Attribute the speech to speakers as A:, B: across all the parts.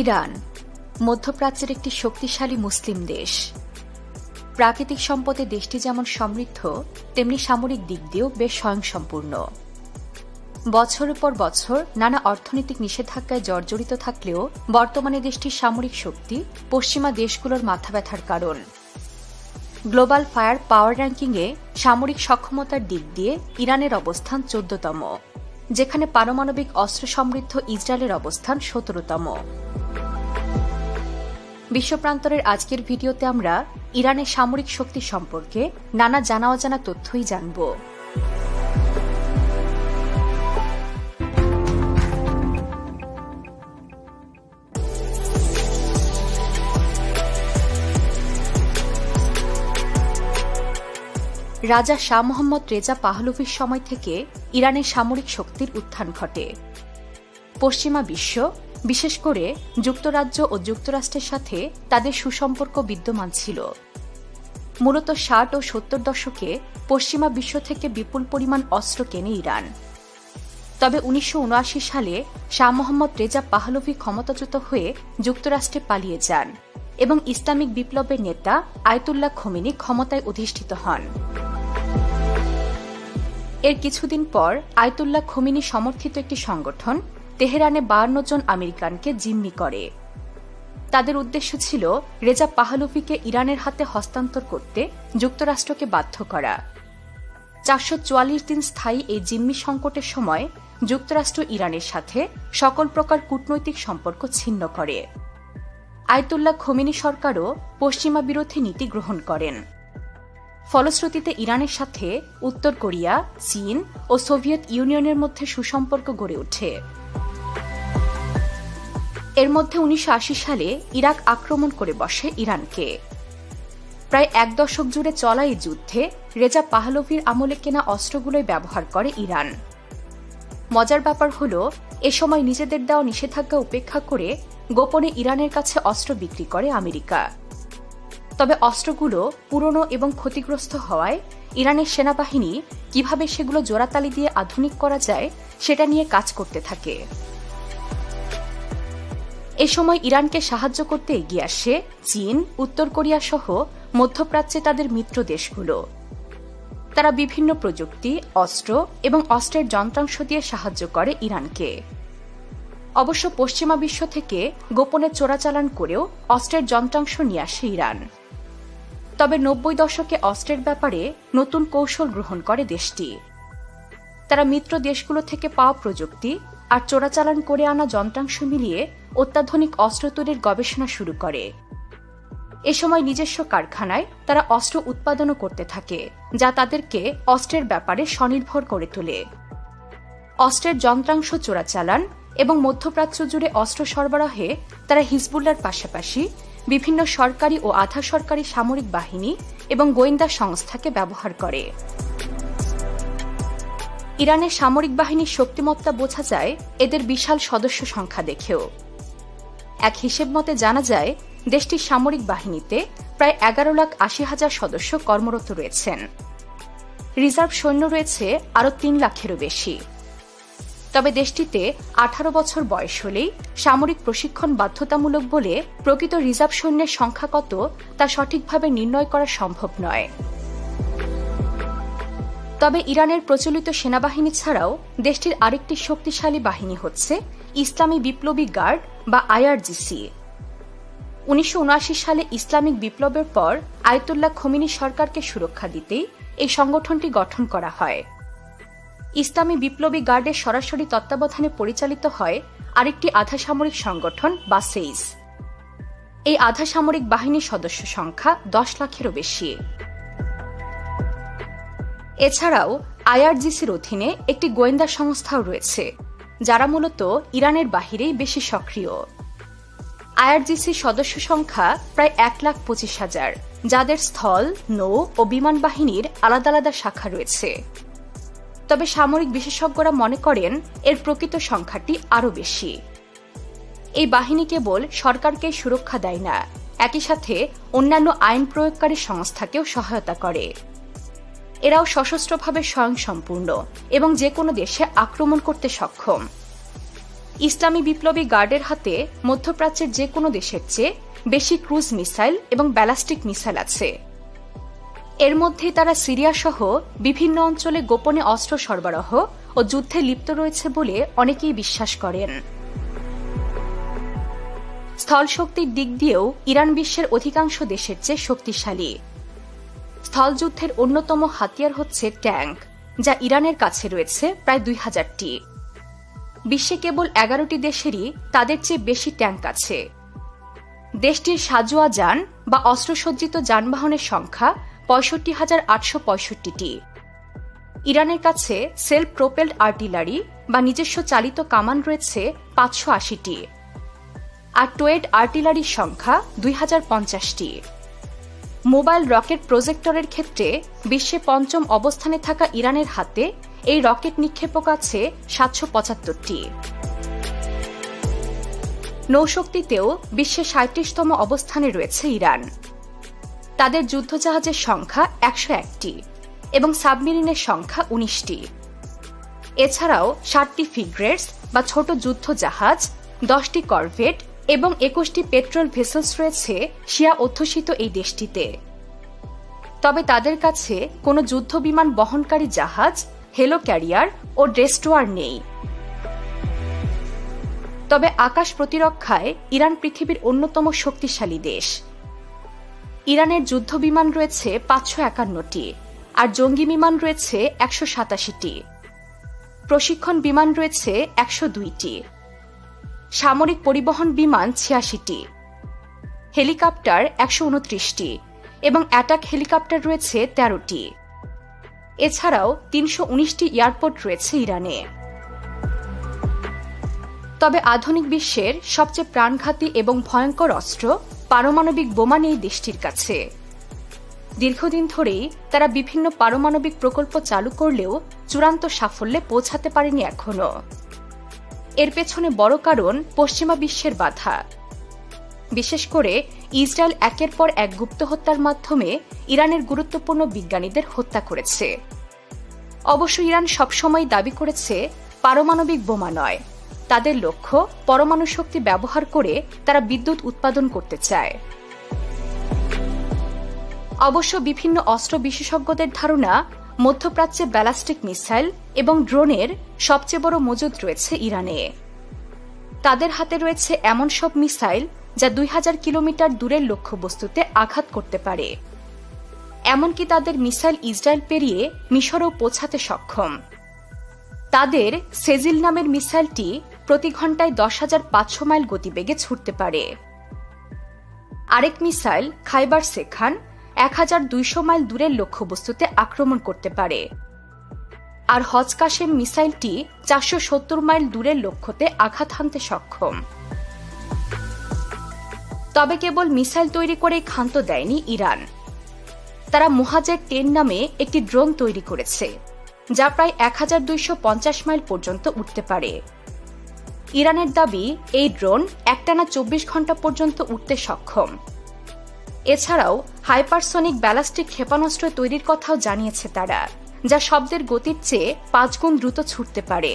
A: Iran মধ্যপ্রাচ্যের একটি শক্তিশালী মুসলিম দেশ। প্রাকৃতিক সম্পদে দেশটি যেমন সমৃদ্ধ, তেমনি সামরিক দিক দিয়েও বেশ স্বয়ংসম্পূর্ণ। বছরের পর বছর নানা অর্থনৈতিক নিষেধাজ্ঞায় জর্জরিত থাকলেও বর্তমানে দেশটির সামরিক শক্তি পশ্চিমা দেশগুলোর মাথাব্যথার কারণ। গ্লোবাল ফায়ার পাওয়ার র্যাঙ্কিংয়ে সামরিক সক্ষমতার দিক দিয়ে ইরানের অবস্থান 14তম, যেখানে পারমাণবিক অস্ত্র সমৃদ্ধ ইসরায়েলের অবস্থান 17তম। বিশ্বপ্রান্তরের আজকের ভিডিওতে আমরা ইরানের সামরিক শক্তি সম্পর্কে নানা জানা অজানা তথ্যই জানব। রাজা শাহ মোহাম্মদ রেজা পাহলভির সময় থেকে ইরানের সামরিক শক্তির উত্থান ঘটে। পশ্চিমা বিশ্ব, বিশেষ করে যুক্তরাজ্য ও যুক্তরাষ্ট্রের সাথে তাদের সুসম্পর্ক বিদ্যমান ছিল। মূলত 60 ও 70 দশকে পশ্চিমা বিশ্ব থেকে বিপুল পরিমাণ অস্ত্র কেনে ইরান। তবে 1979 সালে শাহ মোহাম্মদ রেজা পাহলভি ক্ষমতাচ্যুত হয়ে যুক্তরাষ্ট্রে পালিয়ে যান এবং ইসলামিক বিপ্লবের নেতা আয়াতুল্লাহ খোমেনি ক্ষমতায় অধিষ্ঠিত হন। এর কিছুদিন পর আয়াতুল্লাহ খোমেনি সমর্থিত একটি সংগঠন তেহরানে 52 জন আমেরিকানকে জিম্মি করে। তাদের উদ্দেশ্য ছিল রেজা পাহলভিকে ইরানের হাতে হস্তান্তর করতে যুক্তরাষ্ট্রকে বাধ্য করা। 444 দিন স্থায়ী এই জিম্মি সংকটের সময় যুক্তরাষ্ট্র ইরানের সাথে সকল প্রকার কূটনৈতিক সম্পর্ক ছিন্ন করে। আয়াতুল্লাহ খোমেনি সরকারও পশ্চিমা বিরোধী নীতি গ্রহণ করেন। ফলশ্রুতিতে ইরানের সাথে উত্তর কোরিয়া, চীন ও সোভিয়েত ইউনিয়নের মধ্যে সুসম্পর্ক গড়ে ওঠে। এর মধ্যে 1980 সালে ইরাক আক্রমণ করে বসে ইরানকে। প্রায় 1 দশক জুড়ে চলা এই যুদ্ধে রেজা পাহলভির আমলে কেনা অস্ত্রগুলোই ব্যবহার করে ইরান। মজার ব্যাপার হল, এ সময় নিজেদের দেওয়া নিষেধাজ্ঞা উপেক্ষা করে গোপনে ইরানের কাছে অস্ত্র বিক্রি করে আমেরিকা। তবে অস্ত্রগুলো পুরনো এবং ক্ষতিগ্রস্ত হওয়ায় ইরানের সেনাবাহিনী কিভাবে সেগুলো জোড়াতালি দিয়ে আধুনিক করা যায় সেটা নিয়ে কাজ করতে থাকে। এ সময় ইরানকে সাহায্য করতে এগিয়ে আসে চীন, উত্তর কোরিয়া সহ মধ্যপ্রাচ্যে তাদের মিত্র দেশগুলো। তারা বিভিন্ন প্রযুক্তি, অস্ত্র এবং অস্ত্রের যন্ত্রাংশ দিয়ে সাহায্য করে ইরানকে। অবশ্য পশ্চিমা বিশ্ব থেকে গোপনে চোরাচালান করেও অস্ত্রের যন্ত্রাংশ নিয়ে আসে ইরান। তবে 90 দশকে অস্ত্রের ব্যাপারে নতুন কৌশল গ্রহণ করে দেশটি। তারা মিত্র দেশগুলো থেকে পাওয়া প্রযুক্তি আর চোরাচালান করে আনা যন্ত্রাংশ মিলিয়ে অত্যাধুনিক অস্ত্র তৈরির গবেষণা শুরু করে। এ সময় নিজস্ব কারখানায় তারা অস্ত্র উৎপাদনও করতে থাকে, যা তাদেরকে অস্ত্রের ব্যাপারে স্বনির্ভর করে তোলে। অস্ত্রের যন্ত্রাংশ চোরাচালান এবং মধ্যপ্রাচ্য জুড়ে অস্ত্র সরবরাহে তারা হিজবুল্লাহর পাশাপাশি বিভিন্ন সরকারি ও আধা সরকারি সামরিক বাহিনী এবং গোয়েন্দা সংস্থাকে ব্যবহার করে। ইরানের সামরিক বাহিনীর শক্তিমত্তা বোঝা যায় এদের বিশাল সদস্য সংখ্যা দেখেও। এক হিসেব মতে জানা যায় দেশটির সামরিক বাহিনীতে প্রায় 11,80,000 সদস্য কর্মরত রয়েছেন। রিজার্ভ সৈন্য রয়েছে আরও 3 লাখেরও বেশি। তবে দেশটিতে 18 বছর বয়স হলেই সামরিক প্রশিক্ষণ বাধ্যতামূলক বলে প্রকৃত রিজার্ভ সৈন্যের সংখ্যা কত তা সঠিকভাবে নির্ণয় করা সম্ভব নয়। তবে ইরানের প্রচলিত সেনাবাহিনী ছাড়াও দেশটির আরেকটি শক্তিশালী বাহিনী হচ্ছে ইসলামী বিপ্লবী গার্ড বা আইআরজিসি। 1979 সালে ইসলামিক বিপ্লবের পর আয়াতুল্লাহ খোমেনি সরকারকে সুরক্ষা দিতেই এই সংগঠনটি গঠন করা হয়। ইসলামী বিপ্লবী গার্ডের সরাসরি তত্ত্বাবধানে পরিচালিত হয় আরেকটি আধা সামরিক সংগঠন বাসেইস। এই আধা সামরিক বাহিনীর সদস্য সংখ্যা 10 লাখেরও বেশি। এছাড়াও আইআরজিসির অধীনে একটি গোয়েন্দা সংস্থাও রয়েছে, যারা মূলত ইরানের বাহিরেই বেশি সক্রিয়। আইআরজিসির সদস্য সংখ্যা প্রায় 1,25,000, যাদের স্থল, নৌ ও বিমান বাহিনীর আলাদা আলাদা শাখা রয়েছে। তবে সামরিক বিশেষজ্ঞরা মনে করেন এর প্রকৃত সংখ্যাটি আরও বেশি। এই বাহিনী কেবল সরকারকে সুরক্ষা দেয় না, একই সাথে অন্যান্য আইন প্রয়োগকারী সংস্থাকেও সহায়তা করে। এরাও সশস্ত্রভাবে স্বয়ংসম্পূর্ণ এবং যে কোনো দেশে আক্রমণ করতে সক্ষম। ইসলামী বিপ্লবী গার্ডের হাতে মধ্যপ্রাচ্যের যে কোনো দেশের চেয়ে বেশি ক্রুজ মিসাইল এবং ব্যালাস্টিক মিসাইল আছে। এর মধ্যে তারা সিরিয়া সহ বিভিন্ন অঞ্চলে গোপনে অস্ত্র সরবরাহ ও যুদ্ধে লিপ্ত রয়েছে বলে অনেকেই বিশ্বাস করেন। স্থলশক্তির দিক দিয়েও ইরান বিশ্বের অধিকাংশ দেশের চেয়ে শক্তিশালী। স্থলযুদ্ধের অন্যতম হাতিয়ার হচ্ছে ট্যাঙ্ক, যা ইরানের কাছে রয়েছে প্রায় 2000টি। বিশ্বে কেবল 11টি দেশেরই তাদের চেয়ে বেশি ট্যাঙ্ক আছে। দেশটির সাজোয়া যান বা অস্ত্রসজ্জিত যানবাহনের সংখ্যা 65,865টি। ইরানের কাছে সেলফ প্রোপেলড আর্টিলারি বা নিজস্ব চালিত কামান রয়েছে 580টি, আর টোয়েড আর্টিলারির সংখ্যা 2050টি। মোবাইল রকেট প্রজেক্টরের ক্ষেত্রে বিশ্বে 5ম অবস্থানে থাকা ইরানের হাতে এই রকেট নিক্ষেপক আছে 775টি। নৌশক্তিতেও বিশ্বে 37তম অবস্থানে রয়েছে ইরান। তাদের যুদ্ধজাহাজের সংখ্যা 101টি এবং সাবমেরিনের সংখ্যা 19টি। এছাড়াও 7টি ফ্রিগেটস বা ছোট যুদ্ধ জাহাজ, 10টি করভেট এবং 21টি পেট্রোল ভেসেলস রয়েছে শিয়া অধ্যুষিত এই দেশটিতে। তবে তাদের কাছে কোনো যুদ্ধ বিমান বহনকারী জাহাজ, হেলো ক্যারিয়ার ও ডেস্ট্রয়ার নেই। তবে আকাশ প্রতিরক্ষায় ইরান পৃথিবীর অন্যতম শক্তিশালী দেশ। ইরানের যুদ্ধ বিমান রয়েছে 551টি, আর জঙ্গি বিমান রয়েছে 187টি। প্রশিক্ষণ বিমান রয়েছে 102টি। সামরিক পরিবহন বিমান 86টি, হেলিকপ্টার 129টি এবং অ্যাটাক হেলিকপ্টার রয়েছে 13টি। এছাড়াও 319টি এয়ারপোর্ট রয়েছে ইরানে। তবে আধুনিক বিশ্বের সবচেয়ে প্রাণঘাতী এবং ভয়ঙ্কর অস্ত্র পারমাণবিক বোমা নেই দেশটির কাছে। দীর্ঘদিন ধরেই তারা বিভিন্ন পারমাণবিক প্রকল্প চালু করলেও চূড়ান্ত সাফল্যে পৌঁছাতে পারেনি এখনো। এর পেছনে বড় কারণ পশ্চিমা বিশ্বের বাধা। বিশেষ করে ইসরায়েল একের পর এক গুপ্ত হত্যার মাধ্যমে ইরানের গুরুত্বপূর্ণ বিজ্ঞানীদের হত্যা করেছে। অবশ্য ইরান সবসময় দাবি করেছে পারমাণবিক বোমা নয়, তাদের লক্ষ্য পরমাণু শক্তি ব্যবহার করে তারা বিদ্যুৎ উৎপাদন করতে চায়। অবশ্য বিভিন্ন অস্ত্র বিশেষজ্ঞদের ধারণা মধ্যপ্রাচ্যে ব্যালাস্টিক মিসাইল এবং ড্রোনের সবচেয়ে বড় মজুদ রয়েছে ইরানে। তাদের হাতে রয়েছে এমন সব মিসাইল যা 2000 কিলোমিটার দূরের লক্ষ্যবস্তুতে আঘাত করতে পারে। এমনকি তাদের মিসাইল ইসরায়েল পেরিয়ে মিশরেও পৌঁছাতে সক্ষম। তাদের সেজিল নামের মিসাইলটি প্রতি ঘন্টায় 10,500 মাইল গতিবেগে ছুটতে পারে। আরেক মিসাইল খাইবার সেখান 1200 মাইল দূরের লক্ষ্যবস্তুতে আক্রমণ করতে পারে। আর হজ কাশেম মিসাইলটি 470 মাইল দূরের লক্ষ্যতে আঘাত হানতে সক্ষম। তবে কেবল মিসাইল তৈরি করেই ক্ষান্ত দেয়নি ইরান। তারা মুহাজের 10 নামে একটি ড্রোন তৈরি করেছে, যা প্রায় 1250 মাইল পর্যন্ত উঠতে পারে। ইরানের দাবি এই ড্রোন একটানা 24 ঘন্টা পর্যন্ত উঠতে সক্ষম। এছাড়াও হাইপারসনিক ব্যালাস্টিক ক্ষেপণাস্ত্র তৈরির কথাও জানিয়েছে তারা, যা শব্দের গতির চেয়ে 5 গুণ দ্রুত ছুটতে পারে।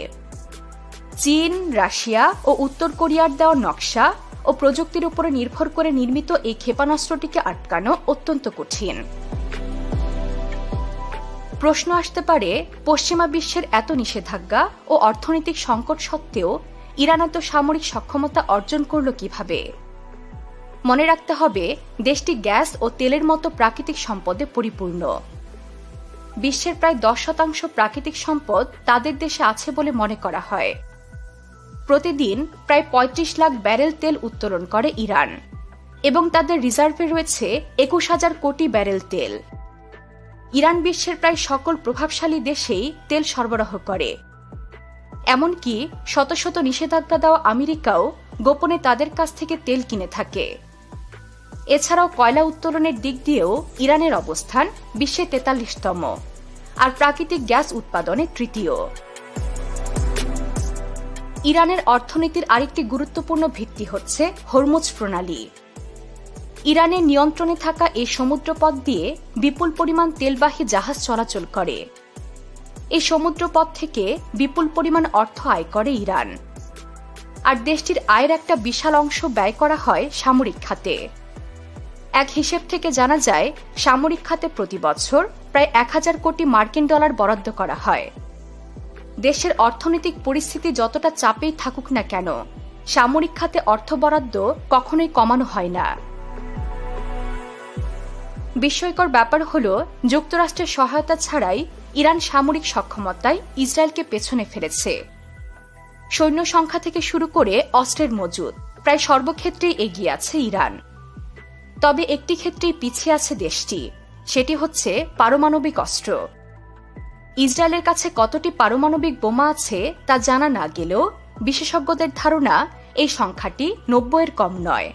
A: চীন, রাশিয়া ও উত্তর কোরিয়ার দেওয়া নকশা ও প্রযুক্তির উপরে নির্ভর করে নির্মিত এই ক্ষেপণাস্ত্রটিকে আটকানো অত্যন্ত কঠিন। প্রশ্ন আসতে পারে, পশ্চিমা বিশ্বের এত নিষেধাজ্ঞা ও অর্থনৈতিক সংকট সত্ত্বেও ইরান এত সামরিক সক্ষমতা অর্জন করল কিভাবে? মনে রাখতে হবে, দেশটি গ্যাস ও তেলের মতো প্রাকৃতিক সম্পদে পরিপূর্ণ। বিশ্বের প্রায় 10% প্রাকৃতিক সম্পদ তাদের দেশে আছে বলে মনে করা হয়। প্রতিদিন প্রায় 35 লাখ ব্যারেল তেল উত্তোলন করে ইরান এবং তাদের রিজার্ভে রয়েছে 21,000 কোটি ব্যারেল তেল। ইরান বিশ্বের প্রায় সকল প্রভাবশালী দেশেই তেল সরবরাহ করে। এমনকি শত শত নিষেধাজ্ঞা দেওয়া আমেরিকাও গোপনে তাদের কাছ থেকে তেল কিনে থাকে। এছাড়াও কয়লা উত্তোলনের দিক দিয়েও ইরানের অবস্থান বিশ্বে 43তম, আর প্রাকৃতিক গ্যাস উৎপাদনে তৃতীয়। ইরানের অর্থনীতির আরেকটি গুরুত্বপূর্ণ ভিত্তি হচ্ছে হরমুজ প্রণালী। ইরানের নিয়ন্ত্রণে থাকা এই সমুদ্রপথ দিয়ে বিপুল পরিমাণ তেলবাহী জাহাজ চলাচল করে। এই সমুদ্রপথ থেকে বিপুল পরিমাণ অর্থ আয় করে ইরান। আর দেশটির আয়ের একটা বিশাল অংশ ব্যয় করা হয় সামরিক খাতে। এক হিসেব থেকে জানা যায়, সামরিক খাতে প্রতি বছর প্রায় 1000 কোটি মার্কিন ডলার বরাদ্দ করা হয়। দেশের অর্থনৈতিক পরিস্থিতি যতটা চাপেই থাকুক না কেন, সামরিক খাতে অর্থ বরাদ্দ কখনোই কমানো হয় না। বিস্ময়কর ব্যাপার হল, যুক্তরাষ্ট্রের সহায়তা ছাড়াই ইরান সামরিক সক্ষমতায় ইসরায়েলকে পেছনে ফেলেছে। সৈন্য সংখ্যা থেকে শুরু করে অস্ত্রের মজুদ প্রায় সর্বক্ষেত্রেই এগিয়ে আছে ইরান। তবে একটি ক্ষেত্রেই পিছিয়ে আছে দেশটি, সেটি হচ্ছে পারমাণবিক অস্ত্র। ইসরায়েলের কাছে কতটি পারমাণবিক বোমা আছে তা জানা না গেলেও বিশেষজ্ঞদের ধারণা এই সংখ্যাটি 90-এর কম নয়।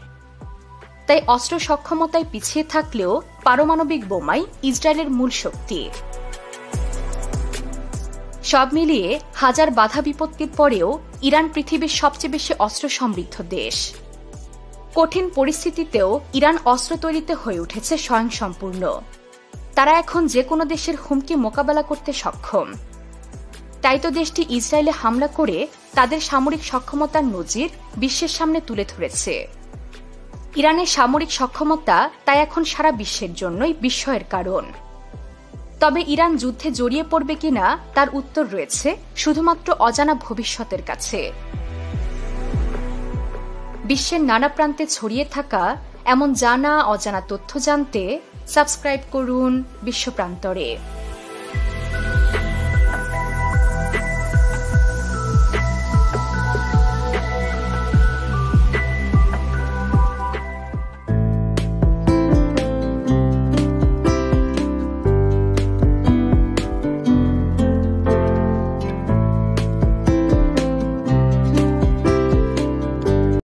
A: তাই অস্ত্র সক্ষমতায় পিছিয়ে থাকলেও পারমাণবিক বোমাই ইসরায়েলের মূল শক্তি। সব মিলিয়ে হাজার বাধা বিপত্তির পরেও ইরান পৃথিবীর সবচেয়ে বেশি অস্ত্র সমৃদ্ধ দেশ। কঠিন পরিস্থিতিতেও ইরান অস্ত্র তৈরিতে হয়ে উঠেছে স্বয়ংসম্পূর্ণ। তারা এখন যে কোনো দেশের হুমকি মোকাবেলা করতে সক্ষম। তাই তো দেশটি ইসরায়েলে হামলা করে তাদের সামরিক সক্ষমতার নজির বিশ্বের সামনে তুলে ধরেছে। ইরানের সামরিক সক্ষমতা তাই এখন সারা বিশ্বের জন্যই বিস্ময়ের কারণ। তবে ইরান যুদ্ধে জড়িয়ে পড়বে কিনা তার উত্তর রয়েছে শুধুমাত্র অজানা ভবিষ্যতের কাছে। বিশ্বের নানা প্রান্তে ছড়িয়ে থাকা এমন জানা অজানা তথ্য জানতে সাবস্ক্রাইব করুন বিশ্বপ্রান্তরে।